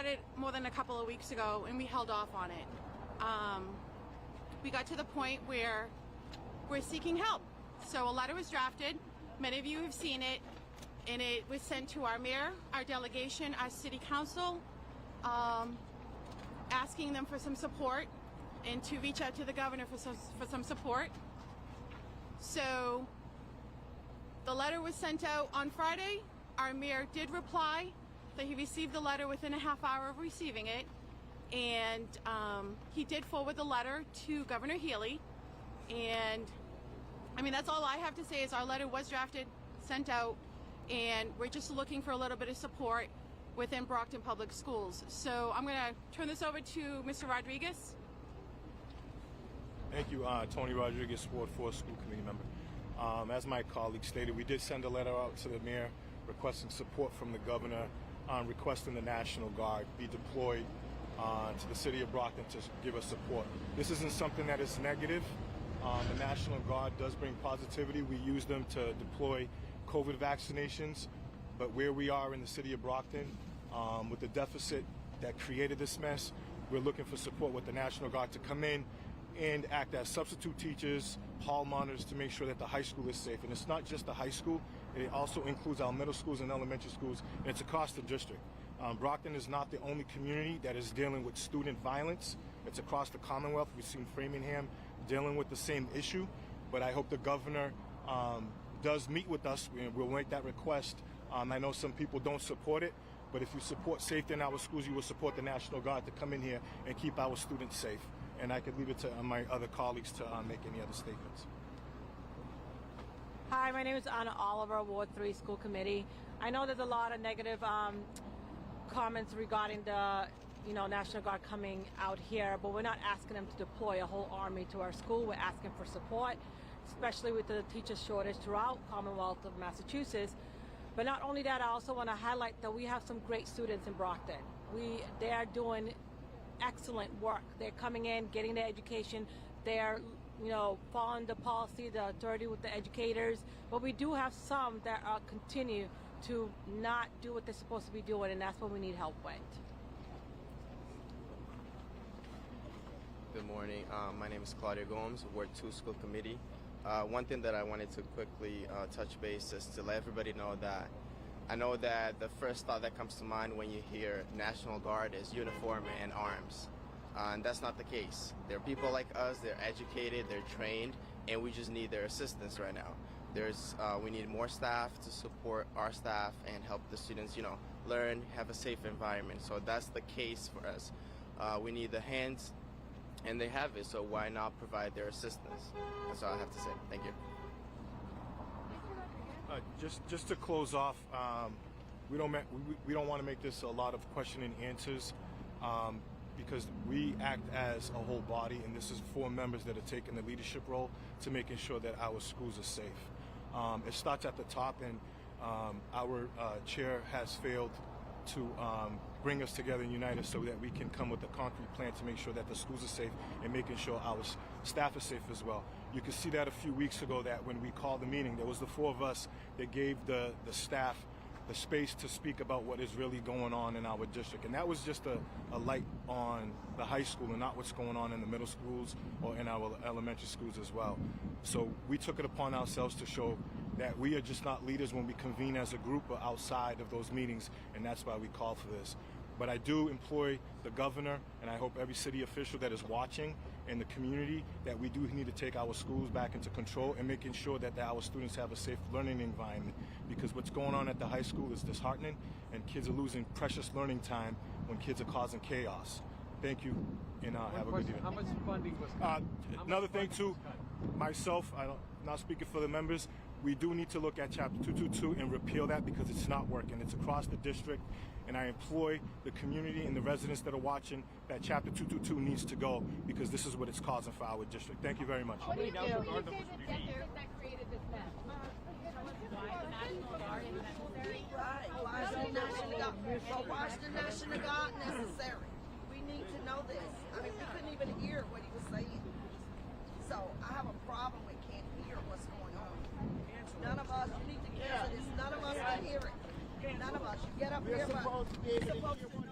started more than a couple of weeks ago, and we held off on it. We got to the point where we're seeking help. So a letter was drafted. Many of you have seen it, and it was sent to our mayor, our delegation, our city council, asking them for some support and to reach out to the governor for some support. So the letter was sent out on Friday. Our mayor did reply that he received the letter within a half hour of receiving it, and he did forward the letter to Governor Healy. And I mean, that's all I have to say is our letter was drafted, sent out, and we're just looking for a little bit of support within Brockton Public Schools. So I'm going to turn this over to Mr. Rodriguez. Thank you, Tony Rodriguez, Ward 4 School Committee member. As my colleague stated, we did send a letter out to the mayor requesting support from the governor, requesting the National Guard be deployed to the city of Brockton to give us support. This isn't something that is negative. The National Guard does bring positivity. We use them to deploy COVID vaccinations, but where we are in the city of Brockton, with the deficit that created this mess, we're looking for support with the National Guard to come in and act as substitute teachers, hall monitors to make sure that the high school is safe. And it's not just the high school, it also includes our middle schools and elementary schools, and it's across the district. Brockton is not the only community that is dealing with student violence. It's across the Commonwealth. We've seen Framingham dealing with the same issue, but I hope the governor does meet with us, and we'll make that request. I know some people don't support it, but if you support safety in our schools, you will support the National Guard to come in here and keep our students safe. And I could leave it to my other colleagues to make any other statements. Hi, my name is Anna Oliver, Ward 3 School Committee. I know there's a lot of negative comments regarding the National Guard coming out here, but we're not asking them to deploy a whole army to our school. We're asking for support, especially with the teacher shortage throughout Commonwealth of Massachusetts. But not only that, I also want to highlight that we have some great students in Brockton. They are doing excellent work. They're coming in, getting their education. They're following the policy, the authority with the educators. But we do have some that continue to not do what they're supposed to be doing, and that's what we need help with. Good morning. My name is Claudia Gomes, Ward 2 School Committee. One thing that I wanted to quickly touch base is to let everybody know that I know that the first thought that comes to mind when you hear National Guard is uniform and arms. And that's not the case. There are people like us, they're educated, they're trained, and we just need their assistance right now. We need more staff to support our staff and help the students, learn, have a safe environment. So that's the case for us. We need the hands, and they have it, so why not provide their assistance? That's all I have to say. Thank you. Just to close off, we don't want to make this a lot of question and answers, because we act as a whole body, and this is 4 members that are taking the leadership role to making sure that our schools are safe. It starts at the top, and our chair has failed to bring us together and unite us so that we can come with a concrete plan to make sure that the schools are safe and making sure our staff is safe as well. You can see that a few weeks ago, that when we called the meeting, there was the 4 of us that gave the staff the space to speak about what is really going on in our district. And that was just a light on the high school and not what's going on in the middle schools or in our elementary schools as well. So we took it upon ourselves to show that we are just not leaders when we convene as a group or outside of those meetings, and that's why we call for this. But I do employ the governor, and I hope every city official that is watching in the community, that we do need to take our schools back into control and making sure that our students have a safe learning environment, because what's going on at the high school is disheartening, and kids are losing precious learning time when kids are causing chaos. Thank you, and have a good evening. How much funding was cut? Another thing too, myself, I'm not speaking for the members, we do need to look at Chapter 222 and repeal that, because it's not working. It's across the district, and I employ the community and the residents that are watching that Chapter 222 needs to go, because this is what it's causing for our district. Thank you very much. What do you do? That created this mess. Why the National Guard is necessary? Right. Why is the National Guard? Well, why is the National Guard necessary? We need to know this. I mean, we couldn't even hear what he was saying. So I have a problem with can't hear what's going on. None of us, you need to cancel this. None of us can hear it. None of us. You get up here, but you're supposed to